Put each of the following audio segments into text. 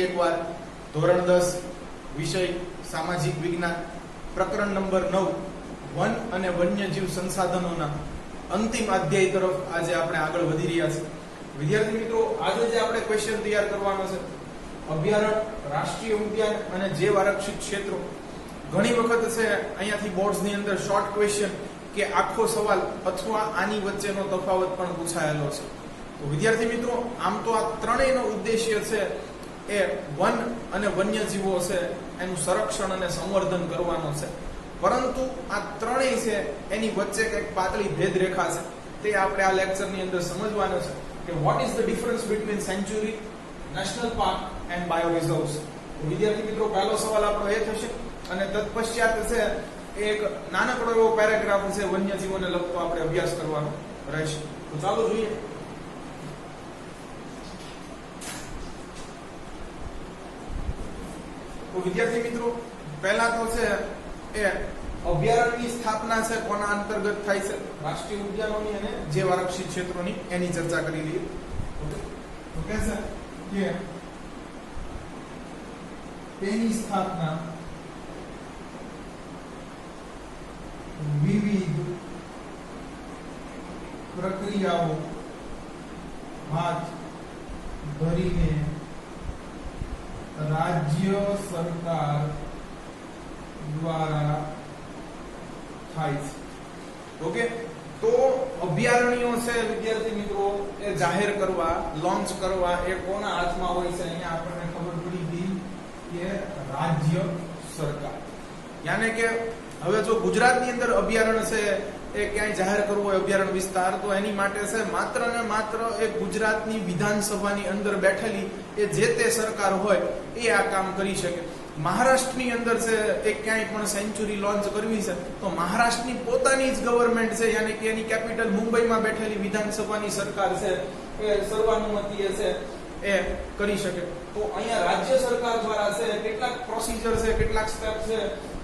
એકવાર ધોરણ 10 વિષય સામાજિક વિજ્ઞાન પ્રકરણ નંબર 9 વન અને વન્યજીવ સંસાધનોના અંતિમ અધ્યાય તરફ આજે આપણે આગળ વધી રહ્યા છીએ. વિદ્યાર્થી મિત્રો, આજે જે આપણે ક્વેશ્ચન તૈયાર કરવાનો છે, અભયારણ્ય, રાષ્ટ્રીય ઉદ્યાન અને જૈવ આરક્ષિત ક્ષેત્રો. ઘણી વખત છે અહીંયાથી બોર્ડ્સની અંદર શોર્ટ ક્વેશ્ચન કે આખો સવાલ અથવા આની વચ્ચેનો તફાવત પણ પૂછાયેલો છે. તો વિદ્યાર્થી મિત્રો, આમ તો આ ત્રણેયનો ઉદ્દેશ્ય છે એ વન અને વન્યજીવો છે એનું સંરક્ષણ અને સંવર્ધન કરવાનો છે. પરંતુ આ ત્રણેય છે એની વચ્ચે કંઈક પાતળી ભેદરેખા છે. તે આપણે આ લેક્ચરની અંદર સમજવાનો છે કે what is the difference between sanctuary, national park and bio reserves. વિદ્યાર્થી મિત્રો, પહેલો સવાલ આપણો એ થશે અને તત્પશ્ચાત છે એક નાનકડો એવો પેરેગ્રાફ છે વન્યજીવોને લગતો આપણે અભ્યાસ કરવાનો રહેશે. તો ચાલો જોઈએ. તો વિદ્યાર્થી મિત્રો, પહેલા તો છે એ અભયારણ્યની સ્થાપના છે કોના અંતર્ગત થાય છે? રાષ્ટ્રીય ઉદ્યાનોની અને જૈવ આરક્ષિત ક્ષેત્રોની, એની ચર્ચા કરી લઈએ. તો કે છે કે તેની સ્થાપના વિવિધ પ્રક્રિયાઓ હાથ ધરીને રાજ્ય સરકાર દ્વારા થાય છે. ઓકે, તો અભયારણ્યો છે વિદ્યાર્થી મિત્રો એ જાહેર કરવા, લોન્ચ કરવા એ કોના હાથમાં હોય છે? અહીંયા આપણને ખબર પડી ગઈ કે રાજ્ય સરકાર. યાને કે હવે જો ગુજરાતની અંદર અભયારણ્ય છે એ ક્યાંય જાહેર કરવું હોય અભયારણ્ય વિસ્તાર, તો એની માટે છે માત્ર ને માત્ર એ ગુજરાતની વિધાનસભાની અંદર બેઠેલી એ જે તે સરકાર હોય એ આ કામ કરી શકે. મહારાષ્ટ્રની અંદર છે એ ક્યાંય પણ સેન્ચ્યુરી લોન્ચ કરવી છે તો મહારાષ્ટ્રની પોતાની જ ગવર્મેન્ટ છે, યાની કે એની કેપિટલ મુંબઈમાં બેઠેલી વિધાનસભાની સરકાર છે એ સર્વાનુમતિએ છે એ કરી શકે. તો અહીંયા રાજ્ય સરકાર દ્વારા છે કેટલાક પ્રોસિજર છે, કેટલાક સ્ટેપ છે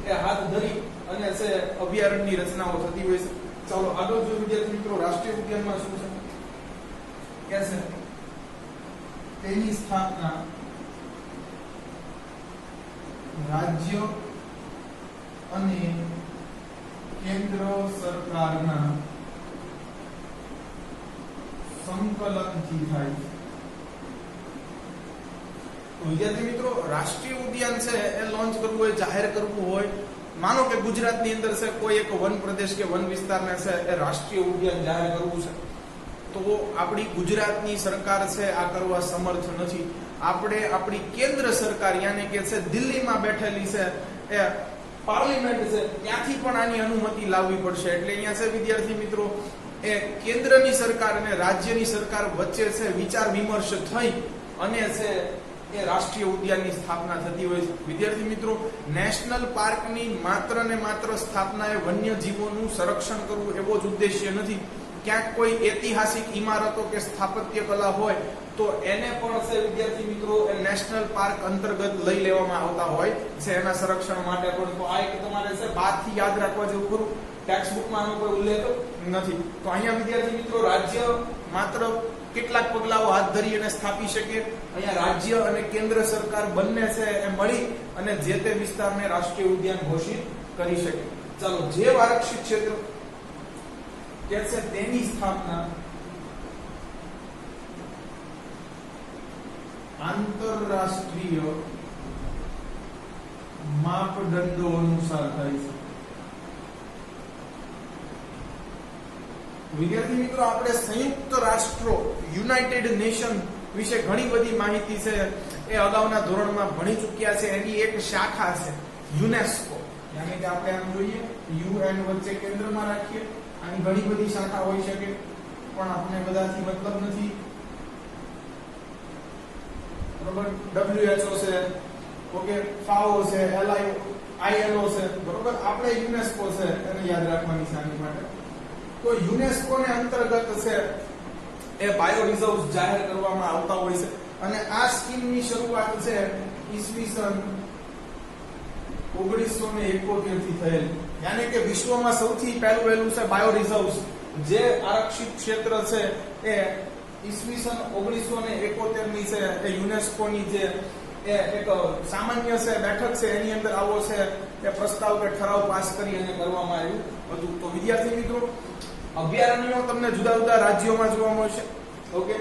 એ હાથ ધરી અને છે અભયારણ્યની રચનાઓ થતી હોય છે. ચાલો આગળ જોઈએ વિદ્યાર્થી મિત્રો. રાષ્ટ્રીય ઉદ્યાનમાં શું છે? કે છે તેની સ્થાપના રાજ્ય અને કેન્દ્ર સરકારના સંકલનથી થાય છે. વિદ્યાર્થી મિત્રો, રાષ્ટ્રીય ઉદ્યાન છે એ લોન્ચ કરવું હોય, જાહેર કરવું હોય, માનો કે ગુજરાતની અંદર છે કોઈ એક વન પ્રદેશ કે વન વિસ્તારને છે એ રાષ્ટ્રીય ઉદ્યાન જાહેર કરવું છે, તો આપણી ગુજરાતની સરકાર છે આ કરવા સમર્થ નથી. આપણે આપણી કેન્દ્ર સરકાર યાની કે છે દિલ્હીમાં બેઠેલી છે એ પાર્લિમેન્ટ છે ત્યાંથી પણ આની અનુમતિ લાવવી પડશે. એટલે અહીંયા છે વિદ્યાર્થી મિત્રો એ કેન્દ્રની સરકાર અને રાજ્યની સરકાર વચ્ચે છે વિચાર વિમર્શ થઈ અને છે એ રાષ્ટ્રીય ઉદ્યાનની સ્થાપના થતી હોય છે. વિદ્યાર્થી મિત્રો, નેશનલ પાર્કની માત્ર ને માત્ર સ્થાપના એ વન્યજીવોનું સંરક્ષણ કરવું એવો જ ઉદ્દેશ્ય નથી. ક્યાંક કોઈ ઐતિહાસિક ઇમારતો કે સ્થાપત્ય કલા હોય તો એને પણ છે વિદ્યાર્થી મિત્રો એ નેશનલ પાર્ક અંતર્ગત લઈ લેવામાં આવતા હોય છે એના સંરક્ષણ માટે પણ. તો આ એક તમારે છે બાદથી યાદ રાખવા જેવું ખરું, ટેક્સ્ટ બુકમાં આનો કોઈ ઉલ્લેખ નથી. તો અહીંયા વિદ્યાર્થી મિત્રો રાજ્ય માત્ર કેટલાક પગલાઓ હાથ ધરી અને સ્થાપી શકે. અહીંયા રાજ્ય અને કેન્દ્ર સરકાર બંને છે એ મળી અને જે તે વિસ્તારને રાષ્ટ્રીય ઉદ્યાન ઘોષિત કરી શકે. ચાલો, જૈવ આરક્ષિત ક્ષેત્ર કે છે તેની સ્થાપના આંતરરાષ્ટ્રીય માપદંડો અનુસાર થાય છે. વિદ્યાર્થી મિત્રો, આપણે સંયુક્ત રાષ્ટ્રો યુનાઇટેડ નેશન વિશે ઘણી બધી માહિતી છે એ અગાઉના ધોરણમાં ભણી ચૂક્યા છે. એની એક શાખા છે યુનેસ્કો, યાની કે આપણે આમ જોઈએ યુએન વચ્ચે કેન્દ્રમાં રાખીએ. આની ઘણી બધી શાખા હોઈ શકે પણ આપણે બધાથી મતલબ નથી. બરોબર, WHO છે, ઓકે, ફાઓ છે, ILO છે, બરોબર. આપણે યુનેસ્કો છે એને યાદ રાખવાની છે આની માટે. તો યુનેસ્કો ને અંતર્ગત છે એ બાયો રિઝર્વ્સ જાહેર કરવામાં આવતા હોય છે અને આ સ્કીમની શરૂઆત છે ઈસવીસન 1971 થી થયેલ. યાની કે વિશ્વમાં સૌથી પહેલું છે બાયો રિઝર્વ્સ, જે આરક્ષિત ક્ષેત્ર છે એ ઈસવીસન 1971 ની છે એ યુનેસ્કોની જે એ એક સામાન્ય છે બેઠક છે એની અંદર આવો છે એ પ્રસ્તાવ કે ઠરાવ પાસ કરી અને કરવામાં આવ્યું હતું. તો વિદ્યાર્થી મિત્રો, અભયારણ્યો તમને જુદા જુદા રાજ્યોમાં જોવા મળશે. ઓકે,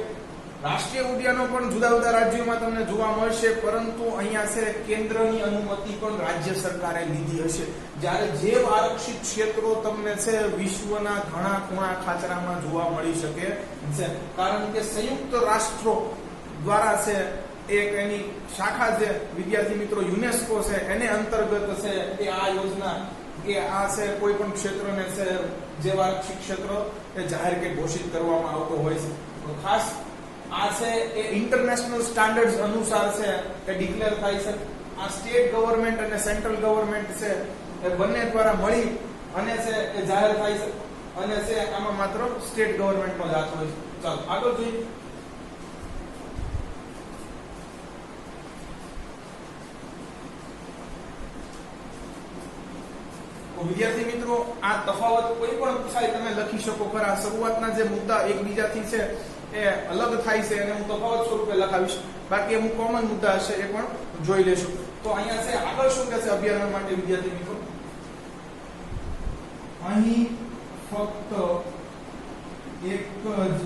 રાષ્ટ્રીય ઉદ્યાનો પણ જુદા જુદા રાજ્યોમાં તમને જોવા મળશે, પરંતુ અહીંયા છે કેન્દ્રની અનુમતિ પણ રાજ્ય સરકારે લીધી હશે. જ્યારે જૈવ આરક્ષિત ક્ષેત્રો તમને છે વિશ્વના ઘણા ખૂણા ખાચરામાં જોવા મળી શકે છે, કારણ કે સંયુક્ત રાષ્ટ્રો દ્વારા છે એક એની શાખા છે વિદ્યાર્થી મિત્રો યુનેસ્કો છે, એને અંતર્ગત છે કે આ યોજના કે આ છે કોઈ પણ ક્ષેત્રને છે જૈવ આરક્ષિત ક્ષેત્ર એ જાહેર કે ઘોષિત કરવામાં આવતો હોય છે. તો ખાસ આ છે એ ઇન્ટરનેશનલ સ્ટાન્ડર્ડ્સ અનુસાર છે એ ડિક્લેર થાય છે. આ સ્ટેટ ગવર્નમેન્ટ અને સેન્ટ્રલ ગવર્નમેન્ટ છે એ બંને દ્વારા મળી અને છે એ જાહેર થાય છે, અને છે આમાં માત્ર સ્ટેટ ગવર્નમેન્ટનો જ હાથ હોય છે. ચાલો આગળ જોઈએ. વિદ્યાર્થી મિત્રો, આ તફાવત કોઈ પણ પૂછાય તમે લખી શકો ખરા. શરૂઆતના જે મુદ્દા એકબીજાથી છે એ અલગ થાય છે અને હું તફાવત સ્વરૂપે લખાવીશ, બાકી અમુક કોમન મુદ્દા હશે એ પણ જોઈ લેશું. તો અહીંયા છે આગળ શું કહે છે અભયારણ્ય માટે વિદ્યાર્થી મિત્રો, અહીં ફક્ત એક જ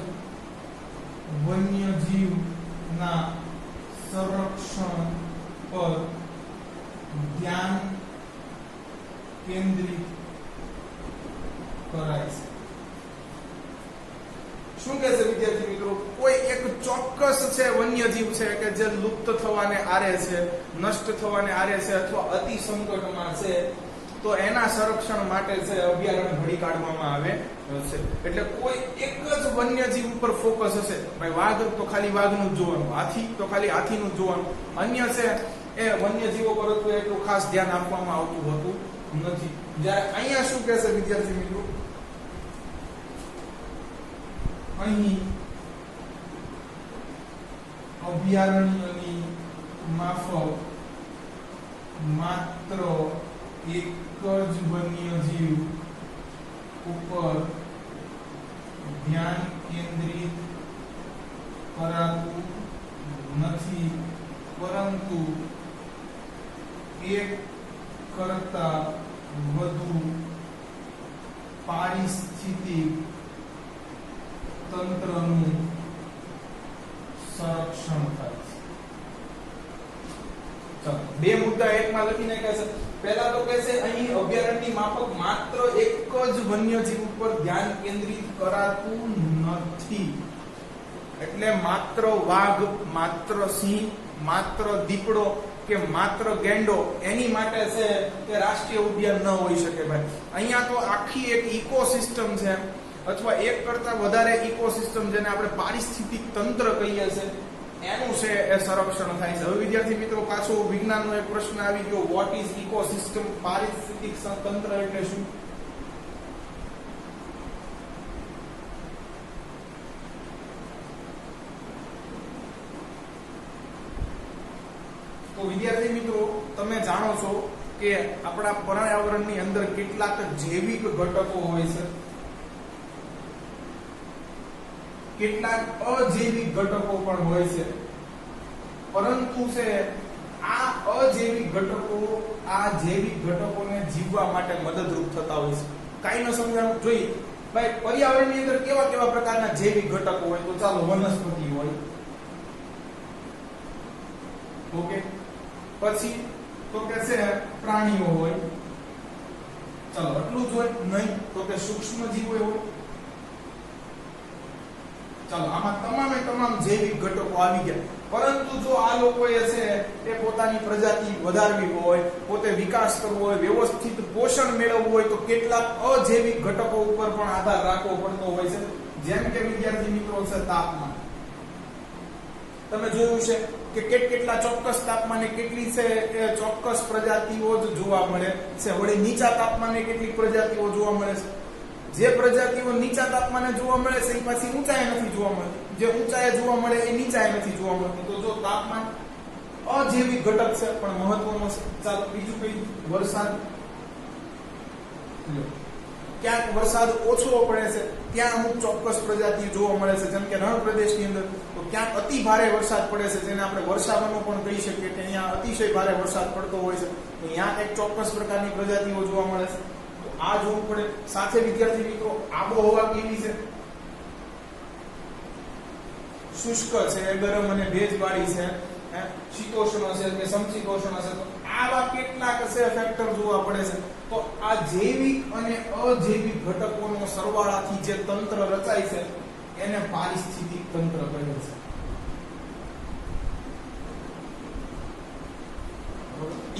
વન્યજીવના સંરક્ષણ પર ધ્યાન કેન્દ્રિત કરાય છે. શું કહે છે વિદ્યાર્થી મિત્રો, કોઈ એક ચોક્કસ છે વન્યજીવ છે કે જે લુપ્ત થવાને આરે છે, નષ્ટ થવાને આરે છે અથવા અતિ સંકટમાં છે, તો એના સંરક્ષણ માટે છે અભયારણ્ય ઘડી કાઢવામાં આવે છે. એટલે કોઈ એક જ વન્યજીવ ઉપર ફોકસ હશે. ભાઈ વાઘ તો ખાલી વાઘનું જ જોવાનું, હાથી તો ખાલી હાથીનું જ જોવાનું, અન્ય છે એ વન્યજીવો પર એટલું ખાસ ધ્યાન આપવામાં આવતું હતું નથી. જ્યારે અહીંયા શું કહેશે વિદ્યાર્થી મિત્રો, અહીં અભયારણ્યની માફક માત્ર એક જ વન્યજીવ ઉપર ધ્યાન કેન્દ્રિત કરાતું નથી, પરંતુ એક કરતા વધુ પારિસ્થિતિક તંત્રનું સંરક્ષણ થાય છે. ચાલો બે મુદ્દા એકમાં લખી નાખ્યા છે. પહેલા તો કહે છે અહીં અભયારણ્યની માફક માત્ર એક જ વન્યજીવ ઉપર ધ્યાન કેન્દ્રિત કરાતું નથી. એટલે માત્ર વાઘ, માત્ર સિંહ, માત્ર દીપડો કે માત્ર ગેંડો એની માટે છે કે રાષ્ટ્રીય ઉદ્યાન ન હોઈ શકે. ભાઈ અહીંયા તો આખી એક ઇકોસિસ્ટમ છે, અથવા એક કરતા વધારે ઇકોસિસ્ટમ જેને આપણે પારિસ્થિતિક તંત્ર કહીએ છીએ એનું છે એ સંરક્ષણ થાય છે. હવે વિદ્યાર્થી મિત્રો, પાછો વિજ્ઞાનનો એક પ્રશ્ન આવી ગયો, વોટ ઇઝ ઇકોસિસ્ટમ? પારિસ્થિતિક તંત્ર એટલે શું? તો વિદ્યાર્થી મિત્રો, તમે જાણો છો કે આપણા પર્યાવરણની અંદર કેટલાક જૈવિક ઘટકો હોય છે, કેટલાક અજૈવિક ઘટકો પણ હોય છે, પરંતુ છે આ અજૈવિક ઘટકો આ જૈવિક ઘટકોને જીવવા માટે મદદરૂપ થતા હોય છે. કાઈ ન સમજાણું જોઈએ ભાઈ, પર્યાવરણની અંદર કેવા કેવા પ્રકારના જૈવિક ઘટકો હોય? તો ચાલો વનસ્પતિ હોય, ઓકે, પછી તો કે છે પ્રાણીઓ હોય, ચાલો આટલું જ હોય નહીં, તો કે સૂક્ષ્મ જીવો હોય. ચાલો આમાં તમામ જૈવિક ઘટકો આવી ગયા. પરંતુ જો આ લોકોએ છે એ પોતાની પ્રજાતિ વધારવી હોય, પોતે વિકાસ કરવો હોય, વ્યવસ્થિત પોષણ મેળવવું હોય, તો કેટલાક અજૈવિક ઘટકો ઉપર પણ આધાર રાખવો પડતો હોય છે. જેમ કે વિદ્યાર્થી મિત્રો છે તાપમાન. તમે જોયું છે કે કેટલા ચોક્કસ તાપમાને કેટલી છે એ ચોક્કસ પ્રજાતિઓ જ જોવા મળે છે. વળી નીચા તાપમાને કેટલીક પ્રજાતિઓ જોવા મળે છે. જે પ્રજાતિઓ નીચા તાપમાને જોવા મળે છે એ પાછી ઊંચાઈએ નથી જોવા મળતી, જે ઊંચાઈએ જોવા મળે એ નીચાએ નથી જોવા મળતી. તો જો તાપમાન અજૈવિક ઘટક છે પણ મહત્વનો છે. ચાલો બીજું કઈ? વરસાદ. ક્યાંક વરસાદ ઓછો પડે છે ત્યાં અમુક ચોક્કસ પ્રજાતિઓ જોવા મળે છે, જેમ કે રણ પ્રદેશની અંદર તો ક્યાંક અતિ ભારે વરસાદ પડે છે, જેને આપણે વર્ષાવનો પણ કહી શકીએ કે અહીંયા અતિશય ભારે વરસાદ પડતો હોય છે, તો ત્યાં એક ચોક્કસ પ્રકારની પ્રજાતિઓ જોવા મળે છે. તો આ જોવું પડે. સાથે વિદ્યાર્થી મિત્રો આબોહવા કેવી છે? શુષ્ક છે, ગરમ અને ભેજવાળી છે, શીતોષ્ણ છે કે સમશીતોષ્ણ છે. તો આવા કેટલાક છે ફેક્ટર જોવા પડે છે. તો આ જૈવિક અને અજૈવિક ઘટકોનો સરવાળાથી જે તંત્ર રચાય છે એને પારિસ્થિતિક તંત્ર કહે છે.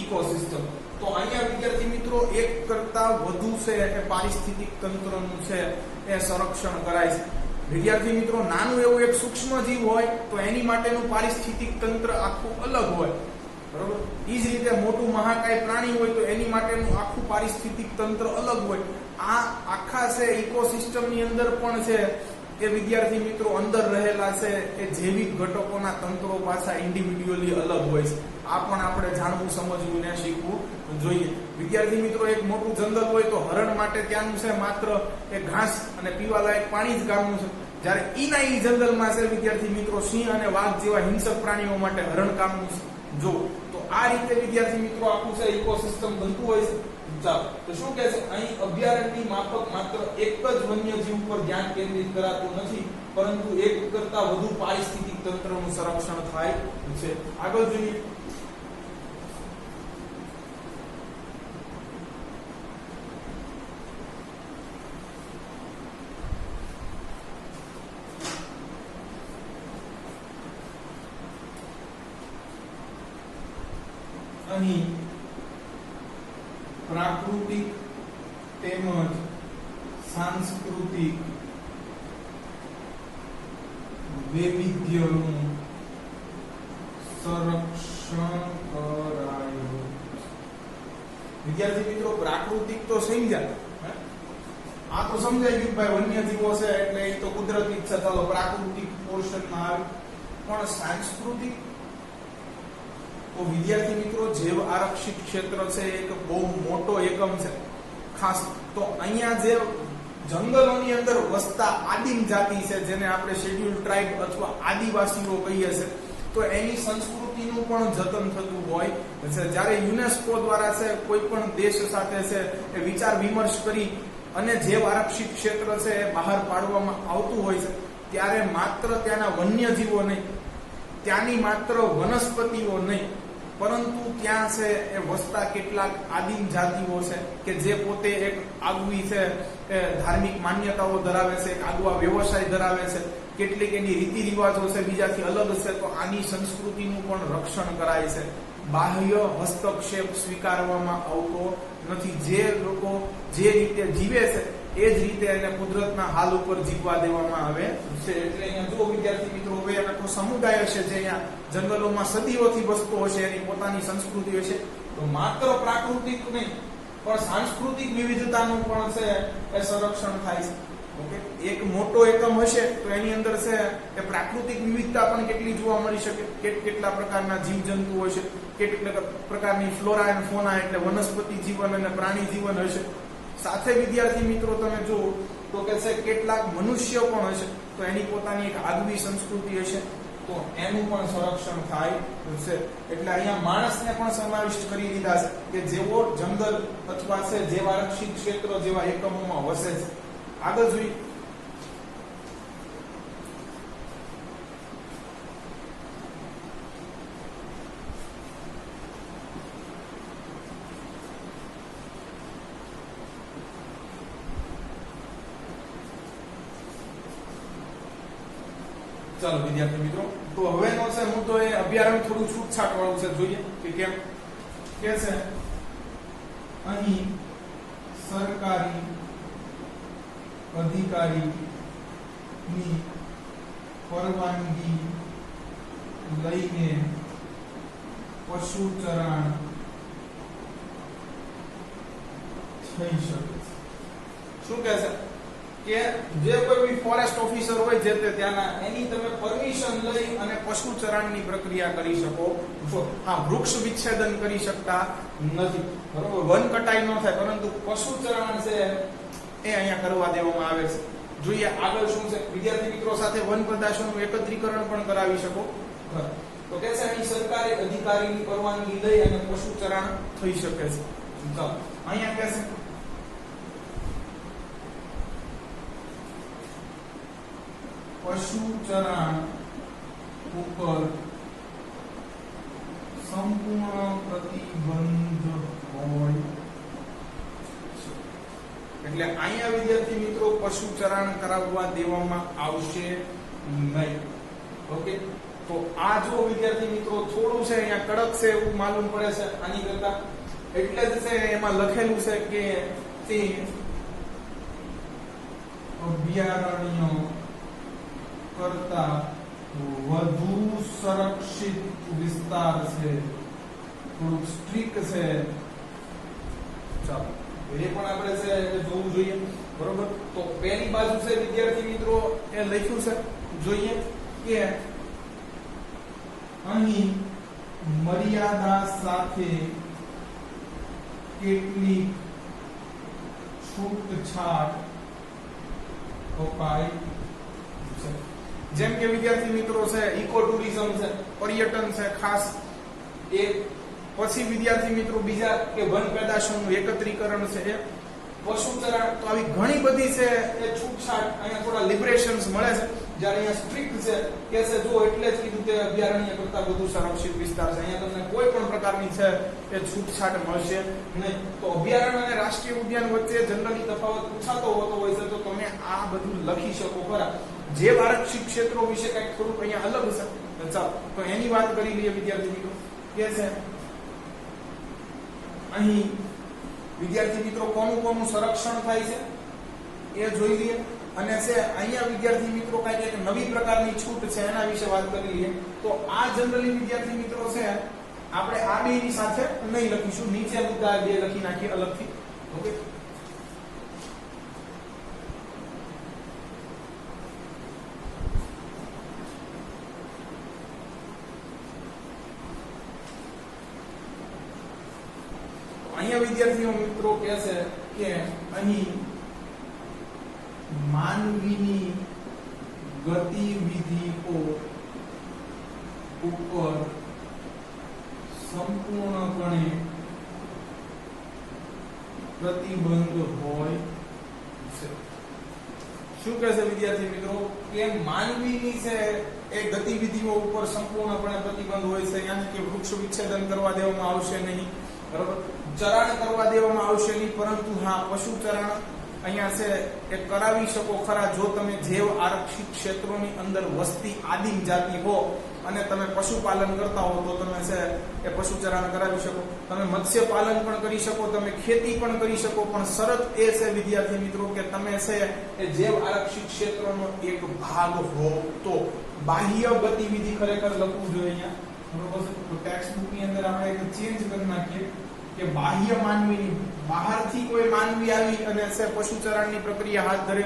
ઇકોસિસ્ટમ. તો અહીંયા વિદ્યાર્થી મિત્રો એક કરતા વધુ છે એ પારિસ્થિતિક તંત્રનું છે એ સંરક્ષણ કરાય છે. વિદ્યાર્થી મિત્રો નાનું એવું એક સૂક્ષ્મ જીવ હોય તો એની માટેનું પારિસ્થિતિક તંત્ર આખું અલગ હોય, બરોબર. એ જ રીતે મોટું મહાકાય પ્રાણી હોય તો એની માટેનું આખું પારિસ્થિતિક તંત્ર અલગ હોય. આ આખા છે ઇકોસિસ્ટમની અંદર પણ છે એ વિદ્યાર્થી મિત્રો અંદર રહેલા છે એ જૈવિક ઘટકોના તંત્રો પાછા ઇન્ડિવિડ્યુઅલી અલગ હોય છે. આ પણ આપણે જાણવું, સમજવું ને શીખવું જોઈએ. વિદ્યાર્થી મિત્રો એક મોટું જંગલ હોય તો હરણ માટે ત્યાંનું છે માત્ર એક ઘાસ અને પીવાલાયક પાણી જ કામનું છે, જ્યારે ઈ જંગલમાં છે વિદ્યાર્થી મિત્રો સિંહ અને વાઘ જેવા હિંસક પ્રાણીઓ માટે હરણ કામનું છે. જો તો આ રીતે વિદ્યાર્થી મિત્રો આખું છે ઇકોસિસ્ટમ બનતું હોય છે. ચાલો તો શું કહે છે અહીં અભયારણ્યની માફક માત્ર એક જ વન્યજીવ ઉપર ધ્યાન કેન્દ્રિત કરાતું નથી, પરંતુ એક કરતા વધુ પારિસ્થિતિક તંત્રનું સંરક્ષણ થાય છે. આગળ જોઈએ. અહીં પ્રાકૃતિક તેમજ સાંસ્કૃતિક વૈવિધ્યનું સંરક્ષણ કરાયું. વિદ્યાર્થી મિત્રો પ્રાકૃતિક તો સમજ્યા, આ તો સમજાય ગયું ભાઈ વન્યજીવો છે એટલે એ તો કુદરતી જ છે, ચાલો પ્રાકૃતિક પોર્શનમાં આવે. પણ સાંસ્કૃતિક તો વિદ્યાર્થી મિત્રો જૈવ આરક્ષિત ક્ષેત્ર છે એક બહુ મોટો એકમ છે. ખાસ તો અહીંયા જે જંગલોની અંદર વસતા આદિમ જાતિ છે, જેને આપણે શેડ્યુલ ટ્રાઇબ અથવા આદિવાસીઓ કહીએ છીએ, તો એની સંસ્કૃતિનું પણ જતન થતું હોય છે. જ્યારે યુનેસ્કો દ્વારા છે કોઈ પણ દેશ સાથે છે એ વિચાર વિમર્શ કરી અને જૈવ આરક્ષિત ક્ષેત્ર છે એ બહાર પાડવામાં આવતું હોય છે, ત્યારે માત્ર ત્યાંના વન્યજીવો નહીં, ત્યાંની માત્ર વનસ્પતિઓ નહીં, પરંતુ ત્યાં છે એ વસતા કેટલાક આદિમ જાતિઓ છે કે જે પોતે એક આગવી છે એ ધાર્મિક માન્યતાઓ ધરાવે છે, એક આગવા વ્યવસાય ધરાવે છે, કેટલીક એની રીતિ રિવાજો છે બીજાથી અલગ છે, તો આની સંસ્કૃતિનું પણ રક્ષણ કરાય છે. બાહ્ય હસ્તક્ષેપ સ્વીકારવામાં આવતો નથી. જે લોકો જે રીતે જીવે છે એ જ રીતે એને કુદરતના હાલ ઉપર જીવવા દેવામાં આવે છે. એટલે અહીંયા જો વિદ્યાર્થી મિત્રો હવે આખો સમુદાય હશે જે અહીંયા જંગલોમાં સદીઓથી વસતો હશે, એની પોતાની સંસ્કૃતિ હશે, તો માત્ર પ્રાકૃતિક નહીં પણ સાંસ્કૃતિક વિવિધતાનું પણ છે એ સંરક્ષણ થાય છે. ઓકે, એક મોટો એકમ હશે તો એની અંદર છે કે પ્રાકૃતિક વિવિધતા પણ કેટલી જોવા મળી શકે, કેટલા પ્રકારના જીવજંતુઓ હશે, કેટલા પ્રકારની ફ્લોરા એન્ડ ફોના એટલે વનસ્પતિ જીવન અને પ્રાણી જીવન હશે. સાથે વિદ્યાર્થી મિત્રો તમે જુઓ તો કે છે કેટલાક મનુષ્ય પણ હશે, તો એની પોતાની એક આગવી સંસ્કૃતિ હશે, તો એનું પણ સંરક્ષણ થાય છે. એટલે અહીંયા માણસને પણ સમાવિષ્ટ કરી દીધા છે કે જેવો જંગલ અથવા છે જેવા આરક્ષિત ક્ષેત્ર જેવા એકમોમાં વસે છે. આગળ જોઈએ. ચાલો વિદ્યાર્થી મિત્રો, તો હવેનો છે મુદ્દો એ અભયારણ્ય થોડું છૂટછાટ વાળું છે. જોઈએ કે કેમ કે છે અહીં સરકારી અધિકારીની પરવાનગી લઈને પશુ ચરાણ થઈ શકે છે. શું કહે છે કે જે કોઈ બી ફોરેસ્ટ ઓફિસર હોય જે તે ત્યાંના, એની તમે પરમિશન લઈ અને પશુ ચરાણની પ્રક્રિયા કરી શકો છો. હા, વૃક્ષ વિચ્છેદન કરી શકતા નથી, બરોબર, વન કટાઈ ન થાય, પરંતુ પશુ ચરાણ છે એ અહીંયા કરવા દેવામાં આવે છે. જોઈએ આગળ શું છે. વિદ્યાર્થી મિત્રો સાથે વન પેદાશોનું એકત્રીકરણ પણ કરાવી શકો. તો કે છે અહીં સરકારી અધિકારીની પરવાનગી લઈ અને પશુ ચરાણ થઈ શકે છે. ચાલો અહીંયા કે છે પશુ ચરાણ ઉપર સંપૂર્ણ પ્રતિબંધ હોય. એટલે અહીંયા વિદ્યાર્થી મિત્રો પશુ ચરાણ કરાવવા દેવામાં આવશે નહીં. ઓકે, તો આ જો વિદ્યાર્થી મિત્રો થોડું છે અહીંયા કડક છે એવું માલુમ પડે છે આની કરતા, એટલે જ છે એમાં લખેલું છે કે તે અભયારણ્ય કરતા વધુ સંરક્ષિત વિસ્તાર છે, થોડુંક સ્ટ્રિક્ટ છે. ચાલો એ પણ આપણે છે જોવું જોઈએ. બરોબર, તો પહેલી બાજુ છે વિદ્યાર્થી મિત્રો એ લખ્યું છે જોઈએ કે અહીં મર્યાદા સાથે કેટલીક છૂટછાટ અપાય છે. જેમ કે વિદ્યાર્થી મિત્રો છે ઇકો ટુરિઝમ છે, પર્યટન છે ખાસ એ, પછી વિદ્યાર્થી મિત્રો બીજા કે વન પેદાશોનું એકત્રીકરણ છે, પશુ ચરાણ. તો આવી ઘણી બધી છે એ છૂટછાટ અહીંયા થોડા લિબરેશન્સ મળે છે. જ્યારે અહીંયા સ્ટ્રિક્ટ છે કે છે જો એટલે જ કીધું કે અભયારણ્ય કરતા વધુ સંરક્ષિત વિસ્તાર છે, અહીંયા તમને કોઈ પણ પ્રકારની છે એ છૂટછાટ મળશે નહીં. તો અભયારણ્ય અને રાષ્ટ્રીય ઉદ્યાન વચ્ચે જનરલી તફાવત પૂછાતો હોતો હોય છે, તો તમે આ બધું લખી શકો ખરા. જે આરક્ષિત ક્ષેત્રો વિશે કંઈક થોડુંક અહીંયા અલગ છે. ચાલો તો એની વાત કરી લઈએ વિદ્યાર્થી મિત્રો. કે છે અહીં વિદ્યાર્થી મિત્રો કોનું કોનું સંરક્ષણ થાય છે એ જોઈ લઈએ. અને છે અહીંયા વિદ્યાર્થી મિત્રો કઈ એક નવી પ્રકારની છૂટ છે એના વિશે વાત કરી લઈએ. તો આ જનરલી વિદ્યાર્થી મિત્રો છે આપણે આ બે ની સાથે નહીં લખીશું, નીચે મુદ્દા બે લખી નાખીએ અલગથી. ઓકે, અહીંયા વિદ્યાર્થીઓ મિત્રો કહે છે કે અહીં માનવીની ગતિવિધિઓ ઉપર સંપૂર્ણપણે પ્રતિબંધ હોય છે. શું કહે છે વિદ્યાર્થી મિત્રો કે માનવીની છે એ ગતિવિધિઓ ઉપર સંપૂર્ણપણે પ્રતિબંધ હોય છે. યાની કે વૃક્ષ વિચ્છેદન કરવા દેવામાં આવશે નહીં, બરોબર, ચરાણ કરવા દેવામાં આવશે નહીં, પરંતુ હા પશુ ચરાણ અહીંયા છે એ કરાવી શકો ખરા જો તમે જૈવ આરક્ષિત ક્ષેત્રોની અંદર વસતી આદિમ જાતિ હો અને તમે પશુપાલન કરતા હો તો તમે છે એ પશુ ચરાણ કરાવી શકો. તમે મત્સ્ય પાલન પણ કરી શકો, તમે ખેતી પણ કરી શકો, પણ શરત એ છે વિદ્યાર્થી મિત્રો કે તમે છે એ જૈવ આરક્ષિત ક્ષેત્રનો એક ભાગ હો. તો બાહ્ય ગતિવિધિ ખરેખર લખવું જોઈએ અહીંયા, બરોબર છે. તો ટેક્સ્ટ બુક ની અંદર આપણે એક ચેન્જ કરી નાખીએ કે બાહ્ય માનવીની, બહારથી કોઈ માનવી આવી અને છે પશુ ચરાણની પ્રક્રિયા હાથ ધરે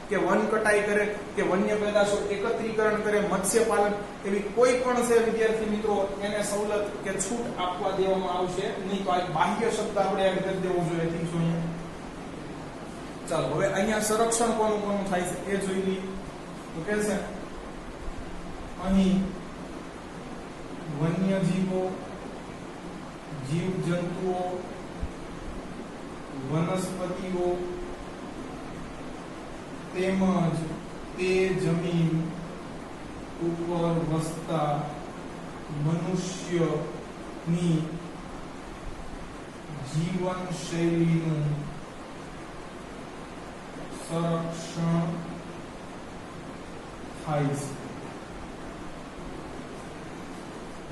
કે વન કટાઈ કરે કે વન્ય પેદાશો એકત્રીકરણ કરે, મત્સ્ય પાલન, એવી કોઈ પણ છે વિદ્યાર્થી મિત્રો એને સવલત કે છૂટ આપવા દેવામાં આવશે નહીં. તો આ બાહ્ય શબ્દ આપણે એડ કરી દેવો જોઈએ. ઠીક છે અહીંયા. ચાલો હવે અહીંયા સંરક્ષણ કોનું કોનું થાય છે એ જોઈ લઈએ. તો કે છે અહીં વન્યજીવો, જીવજંતુઓ, વનસ્પતિઓ તેમજ તે જમીન ઉપર વસતા મનુષ્યની જીવનશૈલીનું સંરક્ષણ થાય છે.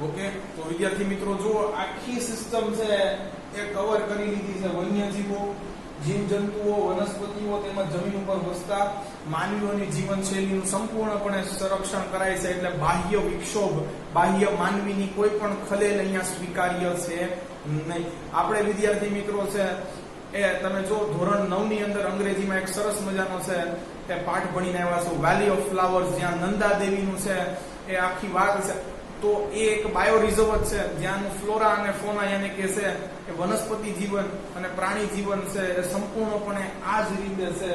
ઓકે, તો વિદ્યાર્થી મિત્રો જો આખી સિસ્ટમ છે એ કવર કરી લીધી છે. વન્યજીવો, જીવજંતુઓ, વનસ્પતિઓ તેમજ જમીન ઉપર વસતા માનવીઓની જીવનશૈલીનું સંપૂર્ણપણે સંરક્ષણ કરાય છે. એટલે બાહ્ય વિક્ષોભ, બાહ્ય માનવીની કોઈ પણ ખલેલ અહીંયા સ્વીકાર્ય છે નહીં. આપણે વિદ્યાર્થી મિત્રો છે એ તમે જો ધોરણ 9 ની અંદર અંગ્રેજીમાં એક સરસ મજાનો છે એ પાઠ ભણીને આવ્યા છો, વેલી ઓફ ફ્લાવર્સ, જ્યાં નંદા દેવીનું છે એ આખી વાત છે તો એ એક બાયો રિઝર્વ જ છે, જ્યાંનું ફ્લોરા અને ફોના યાની કે છે કે વનસ્પતિ જીવન અને પ્રાણી જીવન છે એ સંપૂર્ણપણે આ જ રીતે છે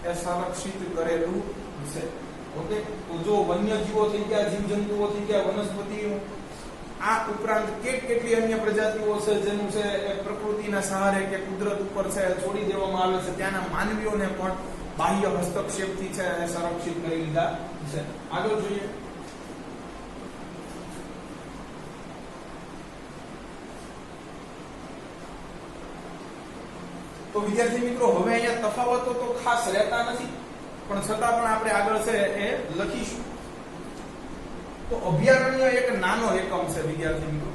એ સંરક્ષિત કરેલું છે. ઓકે, તો જો વન્યજીવો થઈ ગયા, જીવજંતુઓ થઈ ગયા, વનસ્પતિઓ, આ ઉપરાંત કેટલી અન્ય પ્રજાતિઓ છે જેનું છે એ પ્રકૃતિના સહારે કે કુદરત ઉપર છે છોડી દેવામાં આવે છે, ત્યાંના માનવીઓને પણ બાહ્ય હસ્તક્ષેપથી છે એ સંરક્ષિત કરી લીધા છે. આગળ જોઈએ. તો વિદ્યાર્થી મિત્રો, હવે અહીંયા તફાવતો તો ખાસ રહેતા નથી, પણ છતાં પણ આપણે આગળ છે એ લખીશું. તો અભયારણ્ય એક નાનો એકમ છે વિદ્યાર્થી મિત્રો.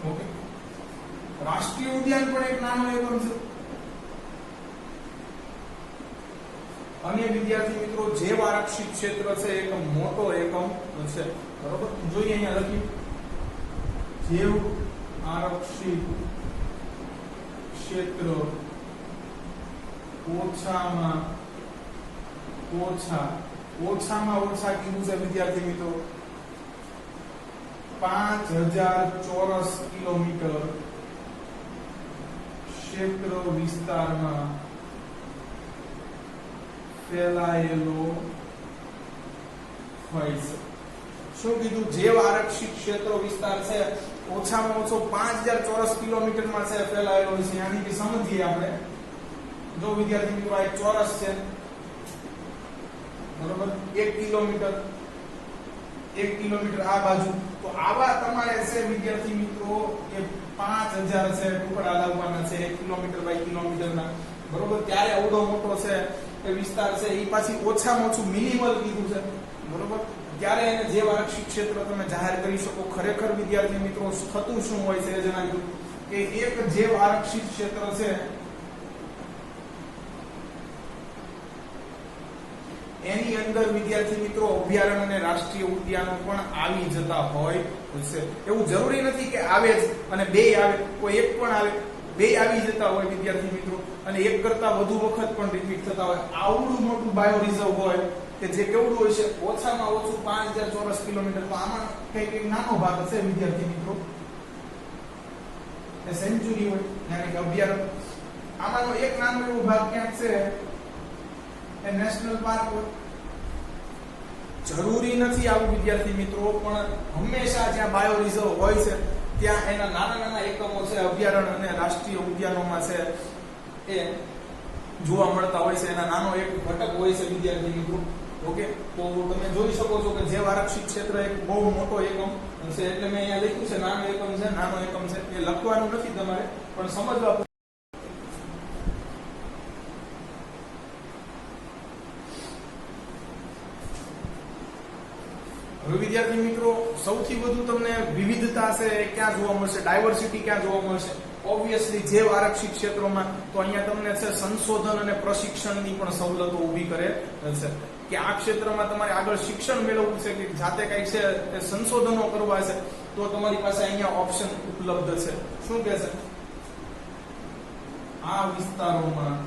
ઓકે, રાષ્ટ્રીય ઉદ્યાન પણ એક નાનો એકમ છે. અને વિદ્યાર્થી મિત્રો, જૈવ આરક્ષિત ક્ષેત્ર છે એક મોટો એકમ છે. બરોબર, જોઈએ અહીંયા લખ્યું જૈવ આરક્ષિત ક્ષેત્ર ઓછામાં ઓછા કીધું છે વિદ્યાર્થી મિત્રો 5000 ચોરસ કિલોમીટર ક્ષેત્ર વિસ્તારમાં ફેલાયેલો હોય છે. શું કીધું? જૈવ આરક્ષિત ક્ષેત્ર વિસ્તાર છે ઓછામાં ઓછો 5000 ચોરસ કિલોમીટરમાં છે ફેલાયેલો હોય છે. યાની કે સમજીએ આપણે, જો વિદ્યાર્થી મિત્રો આ એક ચોરસ છે, બરોબર, 1 કિલોમીટર આ બાજુ, તો આવા તમારે છે વિદ્યાર્થી મિત્રો કે 5000 છે ટુકડા લાવવાના છે 1 કિલોમીટર બાય કિલોમીટરના, બરોબર. ત્યારે અવડો મોટો છે એ વિસ્તાર છે, એ પાછી ઓછામાં ઓછું મિનિમલ કીધું છે, બરોબર. ત્યારે એને જૈવ આરક્ષિત ક્ષેત્ર તમે જાહેર કરી શકો. ખરેખર વિદ્યાર્થી મિત્રો થતું શું હોય છે એ જણાવ્યું કે એક જૈવ આરક્ષિત ક્ષેત્ર છે એની અંદર વિદ્યાર્થી મિત્રો અભયારણ્ય અને રાષ્ટ્રીય ઉદ્યાનો પણ આવી જતા હોય છે. એવું જરૂરી નથી કે આવે જ અને બે આવે, કોઈ એક પણ આવે, બે આવી જતા હોય વિદ્યાર્થી મિત્રો, અને એક કરતા વધુ વખત પણ રિપીટ થતા હોય. આવડું મોટું બાયો રિઝર્વ હોય કે જે કેવડું હોય છે ઓછામાં ઓછું 5000 ચોરસ કિલોમીટર. તો આમાં કઈક નાનો ભાગ હશે વિદ્યાર્થી મિત્રો એ સેન્ચુરી હોય, યાની કે અભયારણ્ય. આમાંનો એક નાનો એવો ભાગ ક્યાંક છે એ નેશનલ પાર્ક હોય. જરૂરી નથી આવું વિદ્યાર્થી મિત્રો, પણ હંમેશા જ્યાં બાયો રિઝર્વ હોય છે ત્યાં એના નાના નાના એકમો છે અભયારણ્ય અને રાષ્ટ્રીય ઉદ્યાનોમાં છે એ જોવા મળતા હોય છે. એના નાનો એક ઘટક હોય છે વિદ્યાર્થી મિત્રો. ઓકે, તો તમે જોઈ શકો છો કે જૈવ આરક્ષિત ક્ષેત્ર એક બહુ મોટો એકમ છે, એટલે મેં અહીંયા લખ્યું છે નાનો એકમ છે, નાનો એકમ છે. એ લખવાનું નથી તમારે, પણ સમજવા. હવે વિદ્યાર્થી મિત્રો, સૌથી વધુ તમને વિવિધતા છે ક્યાં જોવા મળશે, ડાયવર્સિટી ક્યાં જોવા મળશે? ઓબ્વિયસલી જૈવ આરક્ષિત ક્ષેત્રોમાં. તો અહીંયા તમને છે સંશોધન અને પ્રશિક્ષણની પણ સવલતો ઊભી કરે છે કે આ ક્ષેત્રમાં તમારે આગળ શિક્ષણ મેળવવું છે કે જાતે કઈ છે એ સંશોધનો કરવા છે, તો તમારી પાસે અહીંયા ઓપ્શન ઉપલબ્ધ છે. શું કહે છે? આ વિસ્તારોમાં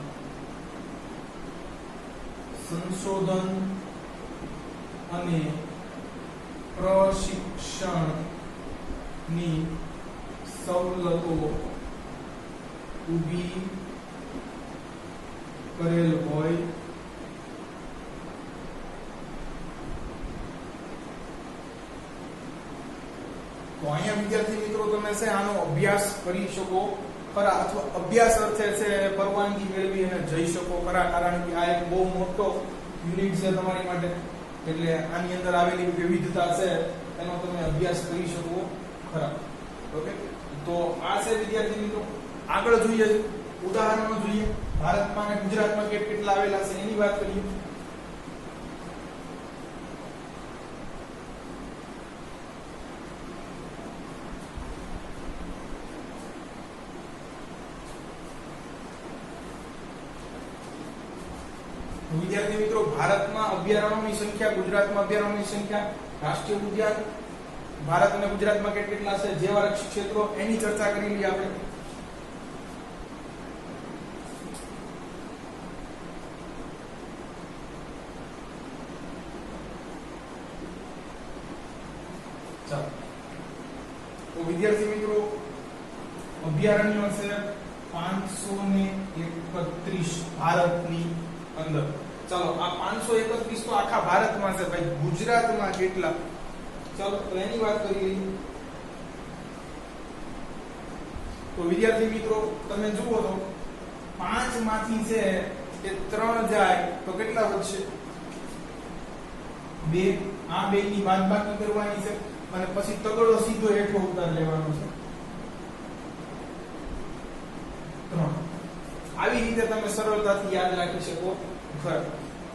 સંશોધન અને પ્રશિક્ષણની સવલતો ઊભી કરેલ હોય તો અહીંયા વિદ્યાર્થી મિત્રો તમે છે આનો અભ્યાસ કરી શકો ખરા, અથવા અભ્યાસ અર્થે છે પરવાનગી મેળવી અને જઈ શકો ખરા, કારણ કે આ એક બહુ મોટો યુનિટ છે તમારી માટે. એટલે આની અંદર આવેલી વિવિધતા છે એનો તમે અભ્યાસ કરી શકો ખરા. ઓકે, તો આ છે વિદ્યાર્થી મિત્રો. આગળ જોઈએ, ઉદાહરણો જોઈએ. ભારતમાં અને ગુજરાતમાં કેટલા આવેલા છે એની વાત કરીએ. વિદ્યાર્થી મિત્રો, ભારતમાં અભયારણ્યોની સંખ્યા, ગુજરાતમાં અભયારણ્યોની સંખ્યા, રાષ્ટ્રીય ઉદ્યાન ભારત અને ગુજરાતમાં કેટલા છે, જૈવ આરક્ષિત ક્ષેત્રો, એની ચર્ચા કરી લઈએ આપણે. ચાલો તો વિદ્યાર્થી મિત્રો અભયારણ્યો છે 531 ભારતની અંદર. ચાલો આ 531 તો આખા ભારતમાં છે ભાઈ, ગુજરાતમાં કેટલા? ચાલો તો એની વાત કરીએ. તો વિદ્યાર્થી મિત્રો તમે જુઓ તો 5 માંથી છે એ 3 જાય તો કેટલા વધશે? 2. આ 2 ની બાદબાકી કરવાની છે અને પછી તગડો સીધો હેઠો ઉતાર લેવાનો છે. 3. આવી રીતે તમે સરળતાથી યાદ રાખી શકો.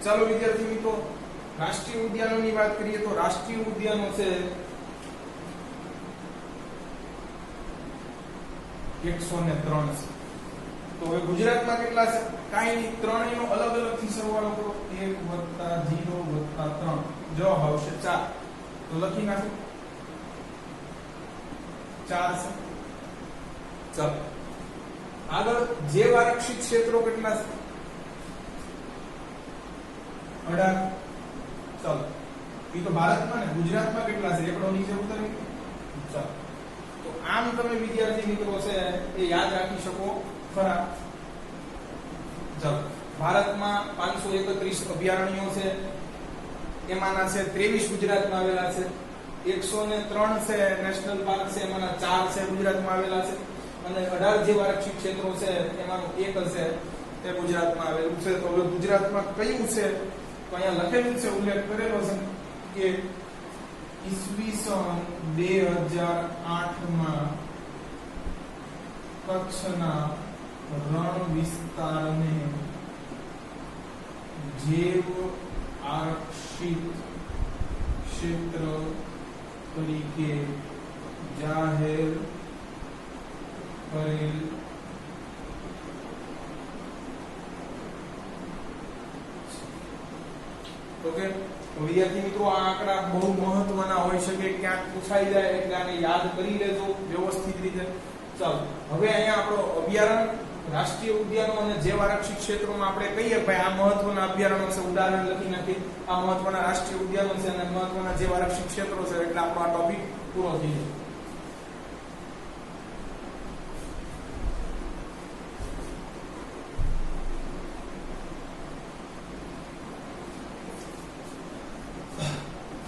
ચાલો વિદ્યાર્થી મિત્રો રાષ્ટ્રીય ઉદ્યાનોની વાત કરીએ તો રાષ્ટ્રીય ઉદ્યાનો છે 103 છે. તો હવે ગુજરાતમાં કેટલા છે? કાઈ નહીં, ત્રણેયનો અલગ અલગ થી સરવાળો કરો. 1 + 0 + 3 જવાબ આવશે 4. તો લખી નાખો 4 છે. ચાલો આગળ જૈવ આરક્ષિત ક્ષેત્રો કેટલા છે? 18. ચાલો એ તો ભારતમાં ને ગુજરાતમાં કેટલા છે? એકડો નીચે ઉતારી. ચાલો તો આમ તમે વિદ્યાર્થી મિત્રો છે એ યાદ રાખી શકો ખરા. ચાલો ભારતમાં 531 અભયારણ્યો છે, એમાંના છે 23 ગુજરાતમાં આવેલા છે. 103 છે નેશનલ પાર્ક છે, એમાંના 4 છે ગુજરાતમાં આવેલા છે. અને 18 જેવા આરક્ષિત ક્ષેત્રો છે એમાંનું એક છે તે ગુજરાતમાં આવેલું છે. તો હવે ગુજરાતમાં કયું છે તો અહીંયા લખેલું છે, ઉલ્લેખ કરેલો છે કે ઈસવીસન 2008 માં કચ્છના રણ વિસ્તારને જૈવ આરક્ષિત ક્ષેત્ર તરીકે જાહેર કરેલ ઓકે. તો વિદ્યાર્થી મિત્રો આ આંકડા બહુ મહત્વના હોઈ શકે, ક્યાંક પૂછાઈ જાય એટલે આને યાદ કરી લેજો વ્યવસ્થિત રીતે. ચાલો હવે અહીંયા આપણો અભયારણ્ય, રાષ્ટ્રીય ઉદ્યાનો અને જૈવ આરક્ષિત ક્ષેત્રોમાં આપણે કહીએ ભાઈ આ મહત્વના અભયારણ્યો છે, ઉદાહરણ લખી નાખી. આ મહત્વના રાષ્ટ્રીય ઉદ્યાનો છે અને મહત્વના જૈવ આરક્ષિત ક્ષેત્રો છે, એટલે આપણો આ ટોપિક પૂરો થઈ જાય.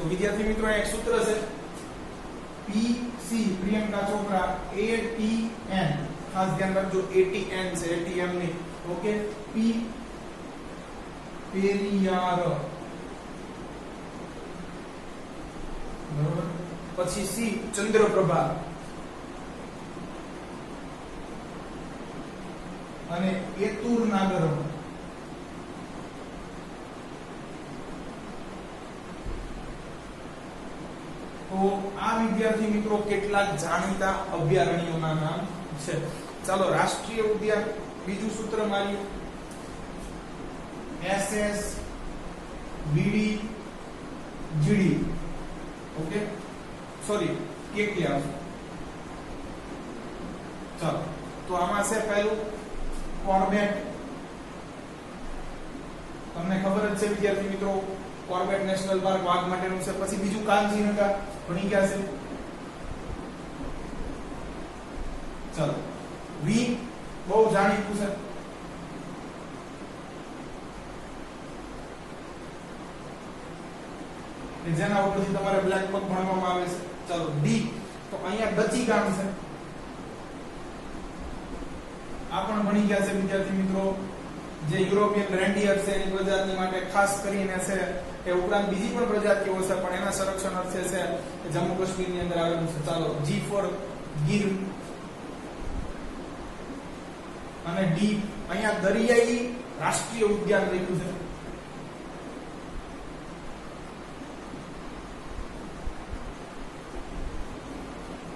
વિદ્યાર્થી મિત્રો એક સૂત્ર છે PC પ્રિયંકા ચોપરા ATN, ખાસ ધ્યાન રાખજો ATN છે, ATM ની. ઓકે P પેરિયાર, બરોબર. પછી C ચંદ્રપ્રભા અને એતુર નાગરમ. તો આ વિદ્યાર્થી મિત્રો કેટલાક જાણીતા અભયારણ્યોના નામ છે. ચાલો રાષ્ટ્રીય ઉદ્યાન, બીજું સૂત્ર માર્યું SS BD GD. Okay sorry KK આવશે. ચાલો તો આમાં છે પહેલું કોર્બેટ. તમને ખબર જ છે વિદ્યાર્થી મિત્રો કોર્બેટ નેશનલ પાર્ક વાઘ માટેનું છે. પછી બીજું કાંજીરંગા ભણી ગયા છે. ચાલો વી બહુ જાણીતું છે. જેના ઉપરથી તમારે બ્લેક પગ ભણવામાં આવે છે. ચાલો ડી તો અહીંયા ડચી ગામ છે, આ પણ ભણી ગયા છે વિદ્યાર્થી મિત્રો. જે યુરોપિયન રેન્ડિયર છે એની પ્રજાતિ માટે ખાસ કરીને છે. એ ઉપરાંત બીજી પણ પ્રજાતિઓ છે પણ એના સંરક્ષણ અર્થે છે જમ્મુ કાશ્મીર ની અંદર આવેલું છે. ચાલો G ફોર ગીર અને ડી અહીંયા દરિયાઈ રાષ્ટ્રીય ઉદ્યાન લખ્યું છે.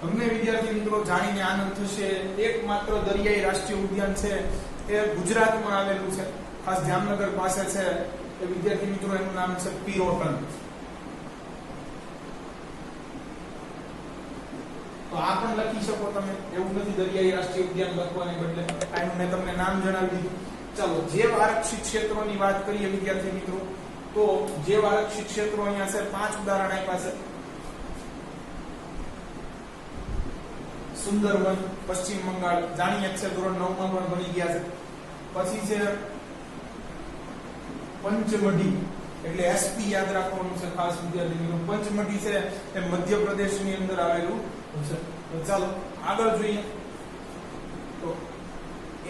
તમને વિદ્યાર્થી મિત્રો જાણીને આનંદ થશે, એકમાત્ર દરિયાઈ રાષ્ટ્રીય ઉદ્યાન છે એ ગુજરાતમાં આવેલું છે, ખાસ જામનગર પાસે છે. એ વિદ્યાર્થી મિત્રો એનું નામ છે પિરોટન. તો આ પણ લખી શકો તમે, એવું નથી દરિયાઈ રાષ્ટ્રીય ઉદ્યાન લખવાને બદલે આનું મેં તમને નામ જણાવી દીધું. ચાલો જૈવ આરક્ષિત ક્ષેત્રોની વાત કરીએ વિદ્યાર્થી મિત્રો. તો જૈવ આરક્ષિત ક્ષેત્રો અહીંયા છે 5 ઉદાહરણ આપ્યા છે. સુંદરવન પશ્ચિમ બંગાળ જાણીએ છે, ધોરણ 9 માં પણ ભણી ગયા છે. પછી છે પંચમઢી, એટલે એસપી યાદ રાખવાનું છે ખાસ વિદ્યાર્થી મિત્રો. પંચમઢી છે એ મધ્યપ્રદેશની અંદર આવેલું છે. તો ચાલો આગળ જોઈએ. તો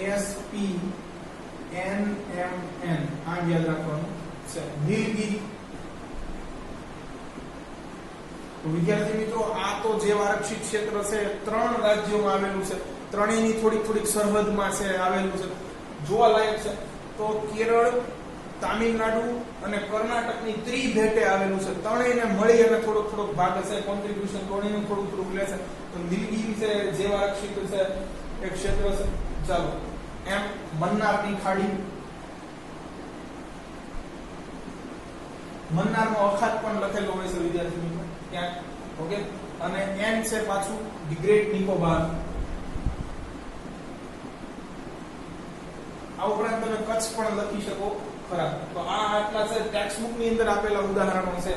એસપી NMN આ યાદ રાખવાનું છે. નીલગિરી. તો વિદ્યાર્થી મિત્રો આ તો જે આરક્ષિત ક્ષેત્ર છે 3 રાજ્યોમાં આવેલું છે. ત્રણેયની થોડીક સરહદમાં છે આવેલું છે. જોવાલાયક છે. તો કેરળ, તામિલનાડુ અને કર્ણાટકની ત્રિભેટે આવેલું છે. ત્રણેયને મળી અને થોડોક ભાગ છે, કોન્ટ્રીબ્યુશન ત્રણેયનું થોડું લે છે. તો નીલગિરી છે જે આરક્ષિત છે એક ક્ષેત્ર છે. ચાલો એમ મન્નારની ખાડી, મન્નારનો અખાત પણ લખેલો હોય છે વિદ્યાર્થી મિત્રો ત્યાં. ઓકે, અને એન છે પાછું ધી ગ્રેટ નિકોબાર. આ ઉપરાંત તમે કચ્છ પણ લખી શકો ખરા. તો આ આટલા છે ટેક્સ્ટ બુક ની અંદર આપેલા ઉદાહરણો છે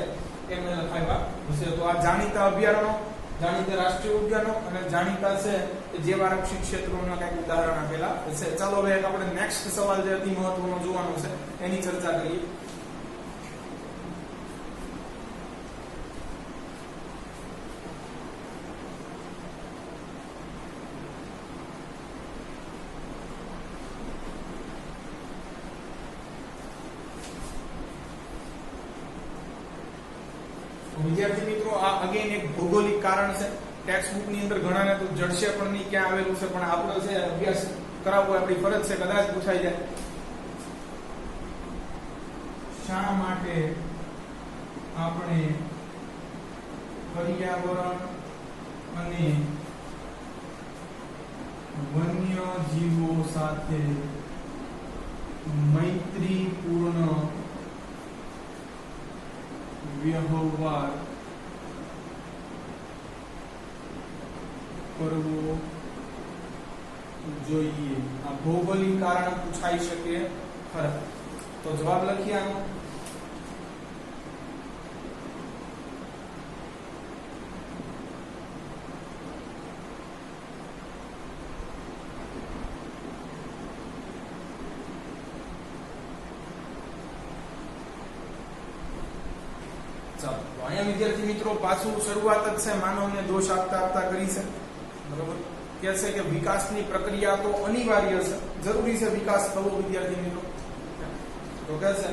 એમને લખાવ્યા હશે. તો આ જાણીતા અભયારણ્યો, જાણીતા રાષ્ટ્રીય ઉદ્યાનો અને જાણીતા છે જે આરક્ષિત ક્ષેત્રોના કંઈક ઉદાહરણ આપેલા હશે. ચાલો હવે આપણે નેક્સ્ટ સવાલ જે અતિ મહત્વનો જોવાનો છે એની ચર્ચા કરીએ. વિદ્યાર્થી મિત્રો આ અગેન એક ભૌગોલિક કારણ છે. ટેક્સ્ટ બુક ની અંદર ઘણાને તો જડશે પણ નહીં ક્યાં આવેલું છે, પણ આપણો છે અભ્યાસ કરાવવો આપણી ફરજ છે, કદાચ પૂછાઈ જાય. શા માટે આપણે પર્યાવરણ અને વન્ય જીવો સાથે મૈત્રીપૂર્ણ વ્યવહાર કરવો જોઈએ? આ ભૌગોલિક કારણ પૂછાઈ શકે ખરા. તો જવાબ લખીએ આનો. અહીંયા વિદ્યાર્થી મિત્રો પાછું શરૂઆત જ છે માનવને દોષ આપતા કરી છે. બરોબર, કે છે કે વિકાસની પ્રક્રિયા તો અનિવાર્ય છે, જરૂરી છે વિકાસ થવો વિદ્યાર્થી મિત્રો. તો કે છે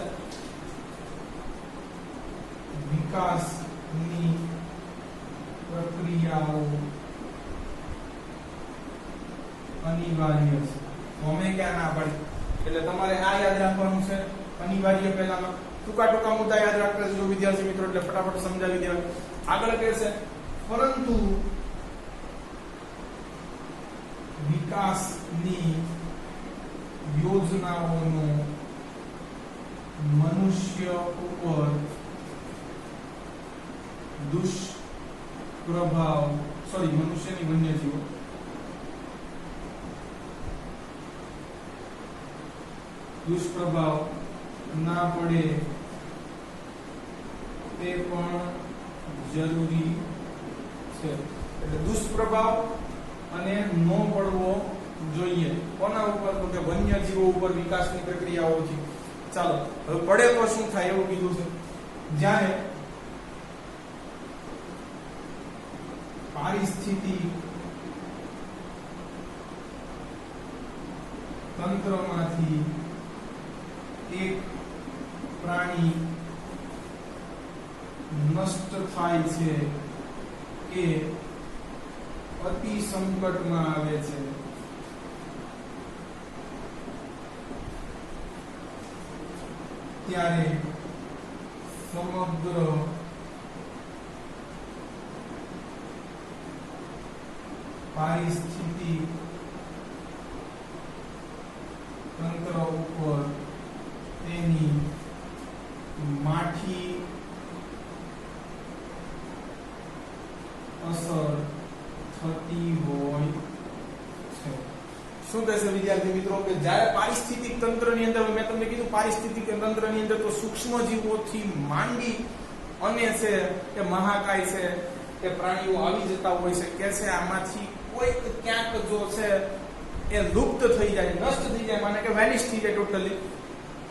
વિકાસની પ્રક્રિયાઓ અનિવાર્ય છે. અમે ક્યાં ના પાડી, એટલે તમારે આ યાદ રાખવાનું છે અનિવાર્ય. પહેલામાં ટૂંકા મુદ્દા યાદ રાખતા જો વિદ્યાર્થી મિત્રો, એટલે ફટાફટ સમજાવી દેવા. આગળ કહે છે પરંતુ વિકાસની યોજનાઓનો મનુષ્ય ઉપર દુષ્પ્રભાવ, મનુષ્યની વન્યજીવો દુષ્પ્રભાવ ના પડે તે પણ જરૂરી છે. એટલે દુષ્પ્રભાવ અને નો પડવો જોઈએ. કોના ઉપર? તો કે વન્યજીવો ઉપર વિકાસની પ્રક્રિયાઓથી. ચાલો હવે પડે તો શું થાય એવું કીધું છે. જ્યારે પારિસ્થિતિક તંત્રમાંથી એક પ્રાણી નષ્ટ થાય છે કે અતિ સંકટમાં આવે છે, ત્યારે સમગ્ર પારિસ્થિતિક તંત્ર ઉપર તેની માઠી અસર થતી હોય છે. શું કહેશે વિદ્યાર્થી મિત્રો કે જ્યારે પારિસ્થિતિક તંત્રની અંદર, મેં તમને કીધું પારિસ્થિતિક તંત્રની અંદર તો સૂક્ષ્મ જીવોથી માંડી અને છે કે મહાકાય છે એ પ્રાણીઓ આવી જતા હોય છે કે છે આમાંથી કોઈક ક્યાંક જો છે એ લુપ્ત થઈ જાય, નષ્ટ થઈ જાય, માને કે વેનિશ થઈ જાય ટોટલી,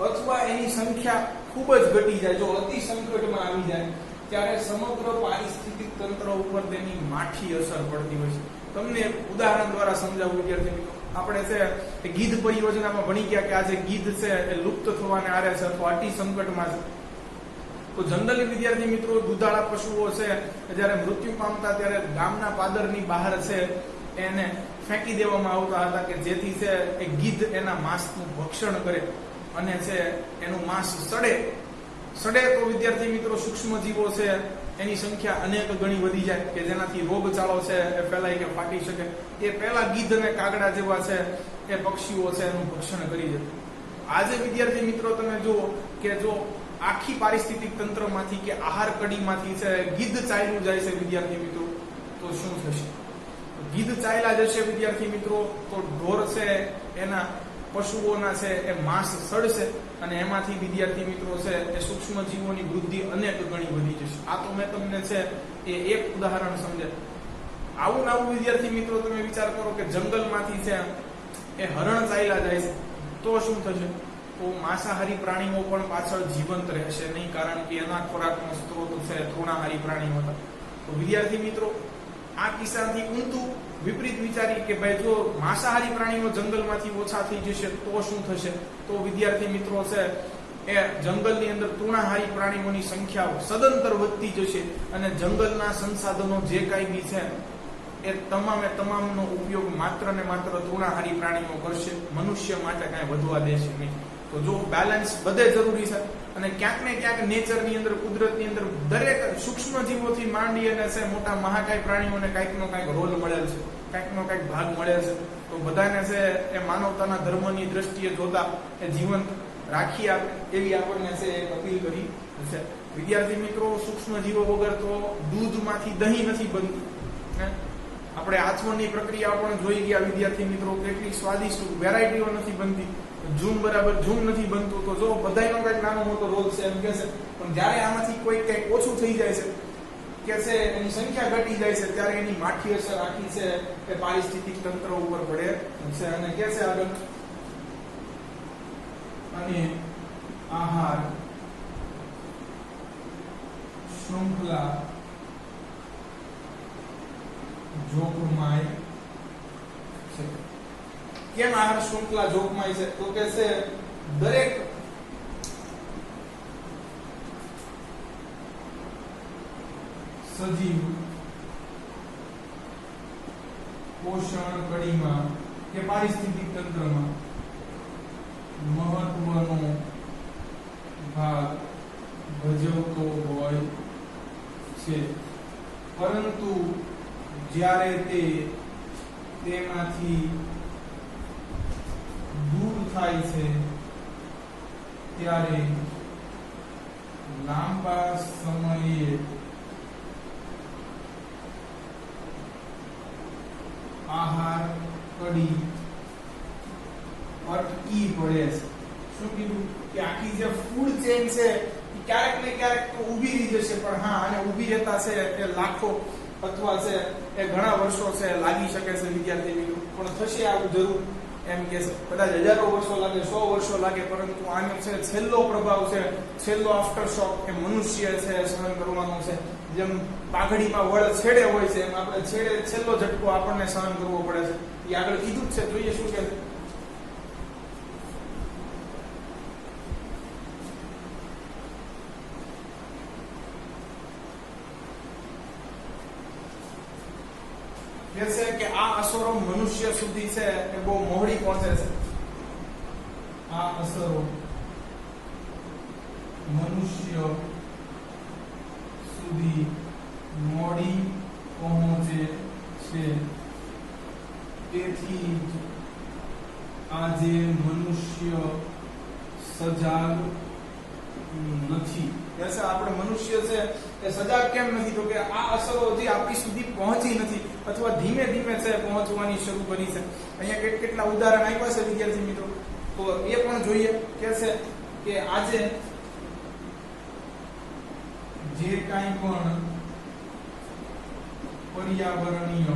અથવા એની સંખ્યા ખૂબ જ ઘટી જાય, જો અતિ સંકટમાં આવી જાય ત્યારે સમગ્ર પારિસ્થિતિક તંત્ર ઉપર તેની માઠી અસર પડતી હોય છે. તમને ઉદાહરણ દ્વારા સમજાવું વિદ્યાર્થી મિત્રો, આપણે છે ગીધ પરિયોજનામાં ભણી ગયા કે આજે ગીધ છે એ લુપ્ત થવાને આરે છે અથવા અતિ સંકટમાં છે. તો જનરલી વિદ્યાર્થી મિત્રો દુધાળા પશુઓ છે જ્યારે મૃત્યુ પામતા ત્યારે ગામના પાદરની બહાર છે એને ફેંકી દેવામાં આવતા હતા કે જેથી છે એ ગીધ એના માંસનું ભક્ષણ કરે અને છે એનું માંસ સડે તો વિદ્યાર્થી મિત્રો સૂક્ષ્મ જીવો છે એની સંખ્યા અનેક ગણી વધી જાય કે જેનાથી રોગચાળો છે એ ફેલાય કે ફાટી શકે. એ પહેલા ગીધ અને કાગડા જેવા છે એ પક્ષીઓ છે એનું ભક્ષણ કરી જતું. આજે વિદ્યાર્થી મિત્રો તમે જુઓ કે જો આખી પારિસ્થિતિક તંત્રમાંથી કે આહાર કડીમાંથી છે ગીધ ચાલ્યું જાય છે વિદ્યાર્થી મિત્રો, તો શું થશે? ગીધ ચાલ્યા જશે વિદ્યાર્થી મિત્રો તો ઢોર છે એના પશુઓના છે એ માંસ સડશે અને એમાંથી વિદ્યાર્થી મિત્રો છે એ સૂક્ષ્મ જીવોની વૃદ્ધિ અનેક ગણી વધી જશે. આ તો મેં તમને છે એ એક ઉદાહરણ સમજાવ્યું. આવું નવું વિદ્યાર્થી મિત્રો તમે વિચાર કરો કે જંગલમાંથી છે એ હરણ ચાલ્યા જાય છે તો શું થશે? તો માંસાહારી પ્રાણીઓ પણ પાછળ જીવંત રહેશે નહીં, કારણ કે એના ખોરાકનો સ્ત્રોત છે તૃણાહારી પ્રાણીઓ હતા. તો વિદ્યાર્થી મિત્રો આ કિસ્સાથી ઊંધું વિપરીત વિચારી કે ભાઈ જો માંસાહારી પ્રાણીઓ જંગલમાંથી ઓછા થઈ જશે તો શું થશે? તો વિદ્યાર્થી મિત્રો છે એ જંગલની અંદર તૃણાહારી પ્રાણીઓની સંખ્યા સદંતર વધતી જશે અને જંગલના સંસાધનો જે કાંઈ બી છે એ તમામનો ઉપયોગ માત્ર ને માત્ર તૃણાહારી પ્રાણીઓ કરશે, મનુષ્ય માટે કાંઈ વધવા દેશે નહીં. તો જો બેલેન્સ બધે જરૂરી છે અને ક્યાંક ને ક્યાંક નેચરની અંદર, કુદરતની અંદર દરેક સૂક્ષ્મ જીવોથી માંડી અને છે મોટા મહાકાય પ્રાણીઓને કાંઈકનો કાંઈક રોલ મળેલ છે, કાંઈકનો કાંઈક ભાગ મળેલ છે. તો બધાને છે એ માનવતાના ધર્મની દ્રષ્ટિએ જોતા એ જીવંત રાખી આપે એવી આપણને છે એક અપીલ કરી છે. વિદ્યાર્થી મિત્રો સૂક્ષ્મ જીવો વગર તો દૂધમાંથી દહીં નથી બનતું. આપણે આચમણની પ્રક્રિયા પણ જોઈ ગયા વિદ્યાર્થી મિત્રો, કેટલી સ્વાદિષ્ટ વેરાયટીઓ નથી બનતી, ઝૂમ બરાબર ઝૂમ નથી બનતું. તો જો બધાયનો કઈક નાનો મોટો રોલ છે એમ કે છે, પણ જ્યારે આમાંથી કોઈ કંઈક ઓછું થઈ જાય છે કે છે એની સંખ્યા ઘટી જાય છે ત્યારે એની માઠી અસર આખી છે એ પારિસ્થિતિક તંત્ર ઉપર પડે છે. અને કે છે આગળ અને આહાર શૃંખલા જોખમાય છે. કેમ આહાર શૃંખલા જોખમાય છે? તો કે છે દરેક સજીવ પોષણ કડીમાં કે પારિસ્થિતિક તંત્રમાં મહત્વનો ભાગ ભજવતો હોય છે, પરંતુ જ્યારે તેમાંથી દૂર થાય છે ત્યારે લાંબા સમયે આહાર કડી અટકી પડે છે. શું કીધું કે આખી જે ફૂડ ચેઇન છે ક્યારેક ને ક્યારેક તો ઊભી રહી જશે, પણ હા અને ઊભી રહેતા છે એ લાખો અથવા છે એ ઘણા વર્ષો છે લાગી શકે છે વિદ્યાર્થી મિત્રો, પણ થશે આવું જરૂર એમ કે છે. કદાચ હજારો વર્ષો લાગે, 100 વર્ષો લાગે, પરંતુ આનો છે છેલ્લો પ્રભાવ છે, છેલ્લો આફ્ટર શોક એ મનુષ્ય છે સહન કરવાનો છે. જેમ પાઘડીમાં વળ છેડે હોય છે એમ આપણે છેલ્લો ઝટકો આપણને સહન કરવો પડે છે. એ આગળ કીધું જ છે, જોઈએ શું કે છે કે આ અસરો મનુષ્ય સુધી છે એ બહુ મોડી પહોંચે છે. આ અસરો મનુષ્ય સુધી મોડી પહોંચે છે. તેથી જ આજે મનુષ્ય સજાગ નથી. જैसे આપણે મનુષ્ય છે એ સજાગ કેમ નથી? તો કે આ અસરો હજી આપણી સુધી પહોંચી નથી અથવા ધીમે ધીમે છે પહોંચવાની શરૂ કરી છે. અહીંયા કેટલા ઉદાહરણ આપ્યા છે વિદ્યાર્થી મિત્રો, તો એ પણ જોઈએ કે છે કે આજે જે કાંઈ પણ પર્યાવરણીય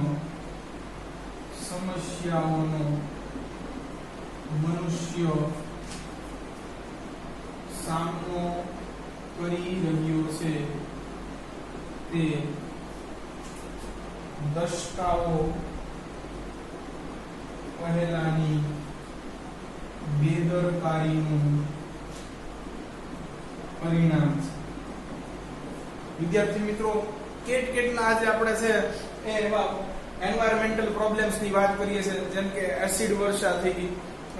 સમસ્યાઓનો મનુષ્ય સામનો કરી રહ્યો છે તે દશકાઓ પહેલાની બેદરકારીનું પરિણામ છે. વિદ્યાર્થી મિત્રો, કેટલા આજે આપણે છે એ એવા એન્વાયરમેન્ટલ પ્રોબ્લેમ્સ ની વાત કરીએ છીએ, જેમ કે એસિડ વર્ષા થઈ ગઈ,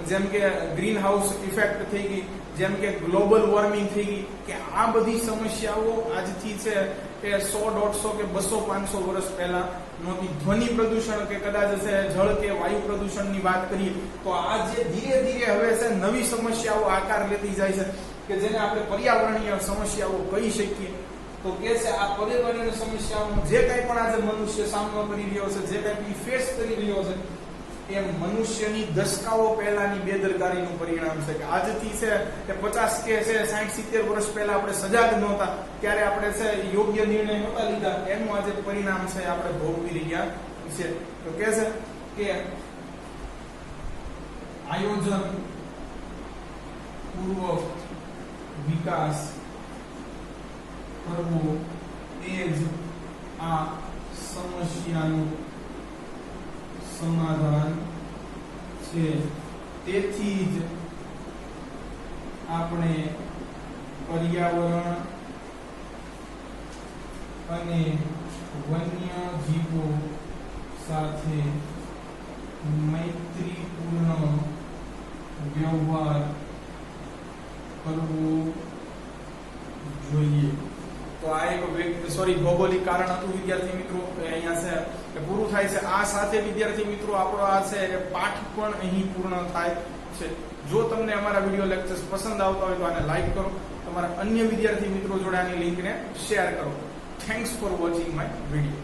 જેમ કે ગ્રીન હાઉસ ઇફેક્ટ થઈ ગઈ, જેમ કે ગ્લોબલ વોર્મિંગ થઈ ગઈ, કે આ બધી સમસ્યાઓ આજથી છે એ 100, 150 કે 200, 500 વર્ષ પહેલા નહોતી. ધ્વનિ પ્રદૂષણ કે કદાચ છે જળ કે વાયુ પ્રદૂષણની વાત કરીએ તો આજે ધીરે ધીરે હવે છે નવી સમસ્યાઓ આકાર લેતી જાય છે, કે જેને આપણે પર્યાવરણીય સમસ્યાઓ કહી શકીએ. તો કે છે આ પર્યાવરણીય સમસ્યાઓનો જે કંઈ પણ આજે મનુષ્ય સામનો કરી રહ્યો છે, જે કંઈ ફેસ કરી રહ્યો છે, એ મનુષ્યની દશકાઓ પહેલાની બેદરકારીનું પરિણામ છે. કે આજથી છે કે 50 કે છે 60, 70 વર્ષ પહેલા આપણે સજાગ નહોતા, ત્યારે આપણે છે યોગ્ય નિર્ણય નહોતા લીધા, એનું આજે પરિણામ છે આપણે ભોગવી રહ્યા છે. તો કે છે કે આયોજન પૂર્વક વિકાસ કરવો એ જ આ સમસ્યાનું સમાધાન છે. તેથી જ આપણે પર્યાવરણ અને વન્ય જીવો સાથે મૈત્રીપૂર્ણ વ્યવહાર કરવો જોઈએ. તો આ એક ભૌગોલિક કારણ હતું વિદ્યાર્થી મિત્રો, અહીંયા છે પૂરું થાય છે. આ સાથે વિદ્યાર્થી મિત્રો આપણો આ છે પાઠ પણ અહીં પૂર્ણ થાય છે. જો તમને અમારા વિડિયો લેક્ચર્સ પસંદ આવતા હોય તો આને લાઈક કરો, તમારા અન્ય વિદ્યાર્થી મિત્રો જોડે આની લિંકને શેર કરો. Thanks for watching my video.